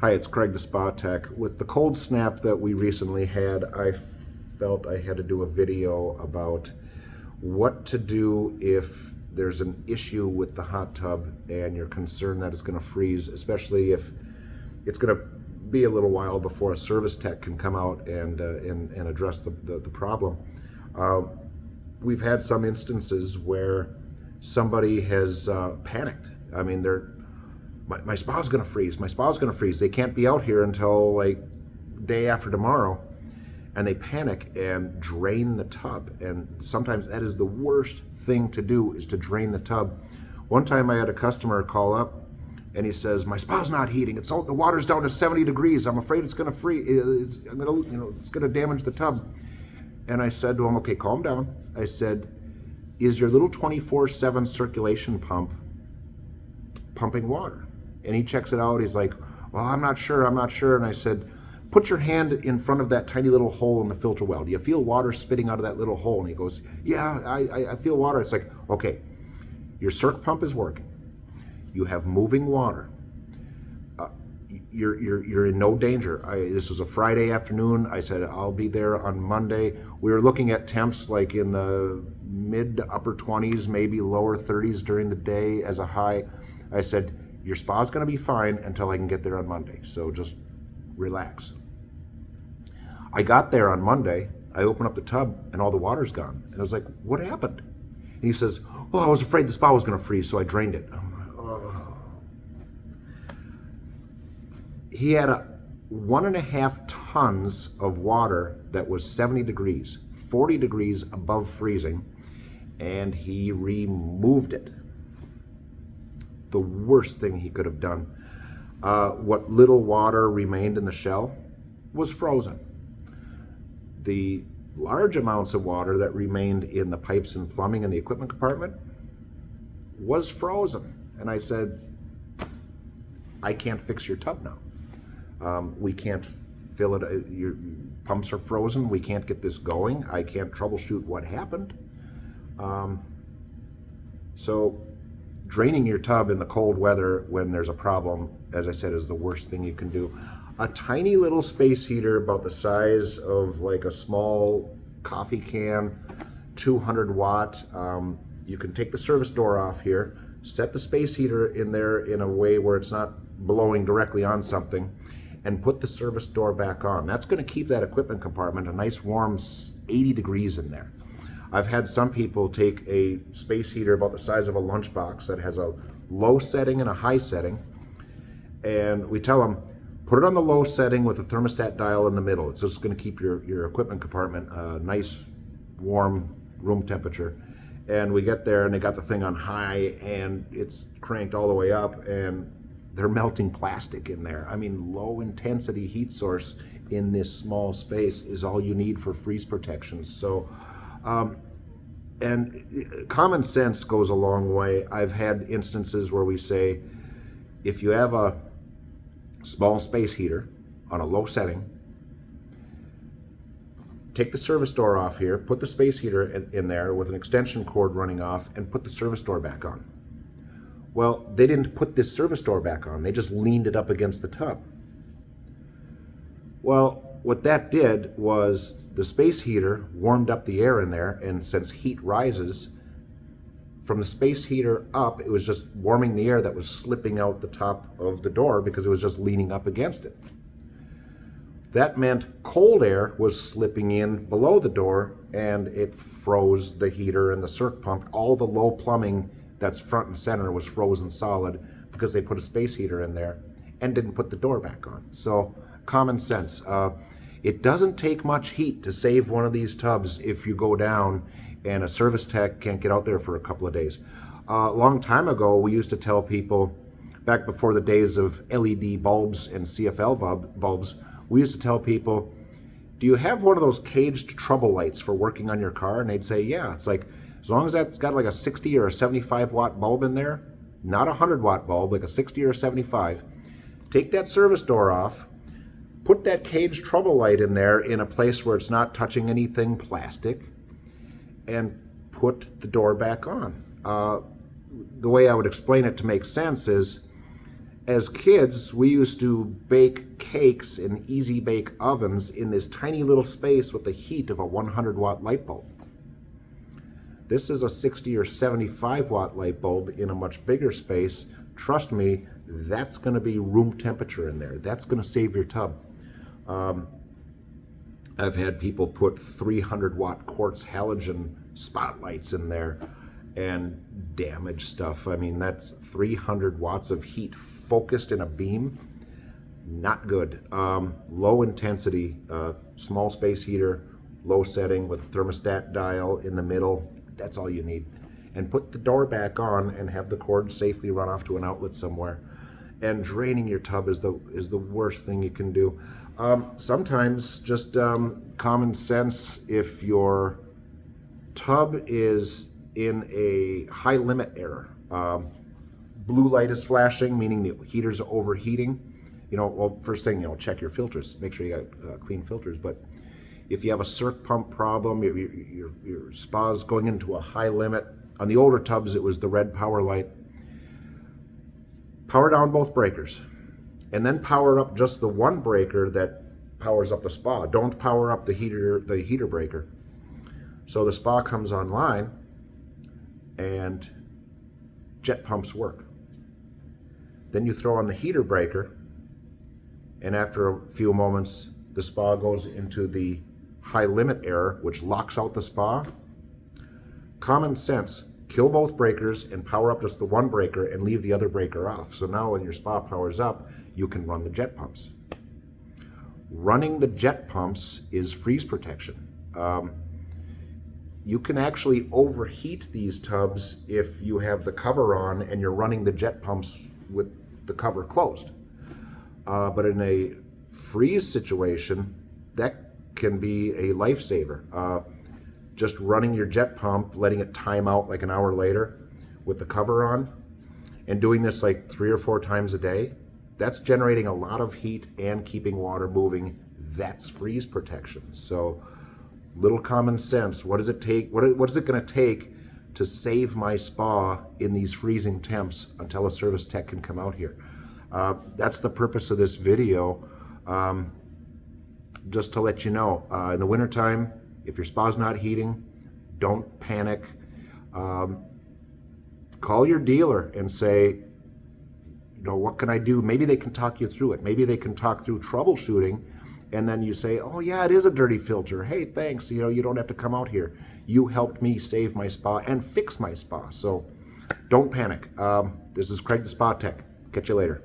Hi, it's Craig the Spa Tech. With the cold snap that we recently had, I felt I had to do a video about what to do if there's an issue with the hot tub and you're concerned that it's going to freeze, especially if it's going to be a little while before a service tech can come out and address the problem. Uh, we've had some instances where somebody has panicked. I mean, my spa's going to freeze. My spa's going to freeze. They can't be out here until like day after tomorrow. And they panic and drain the tub. And sometimes that is the worst thing to do, is to drain the tub. One time I had a customer call up and he says, my spa's not heating. The water's down to 70 degrees. I'm afraid it's going to freeze. It's going to damage the tub. And I said to him, okay, calm down. I said, is your little 24/7 circulation pump pumping water? And he checks it out. He's like, well, I'm not sure. And I said, put your hand in front of that tiny little hole in the filter well. Do you feel water spitting out of that little hole? And he goes, yeah, I feel water. It's like, okay, your circ pump is working. You have moving water. You're in no danger. This was a Friday afternoon. I said, I'll be there on Monday. We were looking at temps like in the mid to upper 20s, maybe lower 30s during the day as a high. I said, your spa's going to be fine until I can get there on Monday. So just relax. I got there on Monday. I opened up the tub and all the water's gone. And I was like, what happened? And he says, well, I was afraid the spa was going to freeze, so I drained it. I'm like, oh. He had 1.5 tons of water that was 70 degrees, 40 degrees above freezing, and he removed it. The worst thing he could have done. What little water remained in the shell was frozen. The large amounts of water that remained in the pipes and plumbing in the equipment compartment was frozen. And I said, I can't fix your tub now. We can't fill it. Your pumps are frozen. We can't get this going. I can't troubleshoot what happened. So draining your tub in the cold weather when there's a problem, as I said, is the worst thing you can do. A tiny little space heater about the size of like a small coffee can, 200 watt. You can take the service door off here, set the space heater in there in a way where it's not blowing directly on something, and put the service door back on. That's going to keep that equipment compartment a nice warm 80 degrees in there. I've had some people take a space heater about the size of a lunchbox that has a low setting and a high setting, and we tell them, put it on the low setting with a thermostat dial in the middle. It's just going to keep your equipment compartment nice, warm room temperature. And we get there and they got the thing on high and it's cranked all the way up and they're melting plastic in there. I mean, low intensity heat source in this small space is all you need for freeze protection. So, and common sense goes a long way. I've had instances where we say, if you have a small space heater on a low setting, take the service door off here, put the space heater in there with an extension cord running off, and put the service door back on. Well, they didn't put this service door back on. They just leaned it up against the tub. Well, what that did was the space heater warmed up the air in there, and since heat rises, from the space heater up, it was just warming the air that was slipping out the top of the door because it was just leaning up against it. That meant cold air was slipping in below the door and it froze the heater and the circ pump. All the low plumbing that's front and center was frozen solid because they put a space heater in there and didn't put the door back on. So common sense. It doesn't take much heat to save one of these tubs if you go down and a service tech can't get out there for a couple of days. A long time ago, we used to tell people, back before the days of LED bulbs and CFL bulbs, we used to tell people, do you have one of those caged trouble lights for working on your car? And they'd say, yeah. It's like, as long as that's got like a 60 or a 75 watt bulb in there, not a 100 watt bulb, like a 60 or a 75, take that service door off, put that caged trouble light in there in a place where it's not touching anything plastic, and put the door back on. The way I would explain it to make sense is, As kids, we used to bake cakes in easy bake ovens in this tiny little space with the heat of a 100-watt light bulb. This is a 60 or 75-watt light bulb in a much bigger space. Trust me, that's going to be room temperature in there. That's going to save your tub. I've had people put 300-watt quartz halogen spotlights in there and damage stuff. I mean, that's 300 watts of heat focused in a beam. Not good. Low intensity, small space heater, low setting with a thermostat dial in the middle. That's all you need. And put the door back on and have the cord safely run off to an outlet somewhere. And draining your tub is the worst thing you can do. Sometimes just common sense, if your tub is in a high limit error, blue light is flashing, meaning the heater's overheating. Well, first thing, check your filters. Make sure you got clean filters. But if you have a circ pump problem, your spa's going into a high limit. On the older tubs, it was the red power light. Power down both breakers, and then power up just the one breaker that powers up the spa. Don't power up the heater breaker. So the spa comes online, and jet pumps work. Then you throw on the heater breaker, and after a few moments, the spa goes into the high limit error, which locks out the spa. Common sense, kill both breakers and power up just the one breaker and leave the other breaker off. So now when your spa powers up, you can run the jet pumps. Running the jet pumps is freeze protection. You can actually overheat these tubs if you have the cover on and you're running the jet pumps with the cover closed. But in a freeze situation, that can be a lifesaver. Just running your jet pump, letting it time out like an hour later with the cover on, and doing this like 3 or 4 times a day, that's generating a lot of heat and keeping water moving. That's freeze protection. So little common sense. What does it take? What is it going to take to save my spa in these freezing temps until a service tech can come out here? That's the purpose of this video. Just to let you know, in the wintertime, if your spa's not heating, don't panic. Call your dealer and say, what can I do? Maybe they can talk you through it. Maybe they can talk through troubleshooting, and then you say, oh yeah, it is a dirty filter. Hey, thanks. You don't have to come out here. You helped me save my spa and fix my spa. So don't panic. This is Craig the Spa Tech. Catch you later.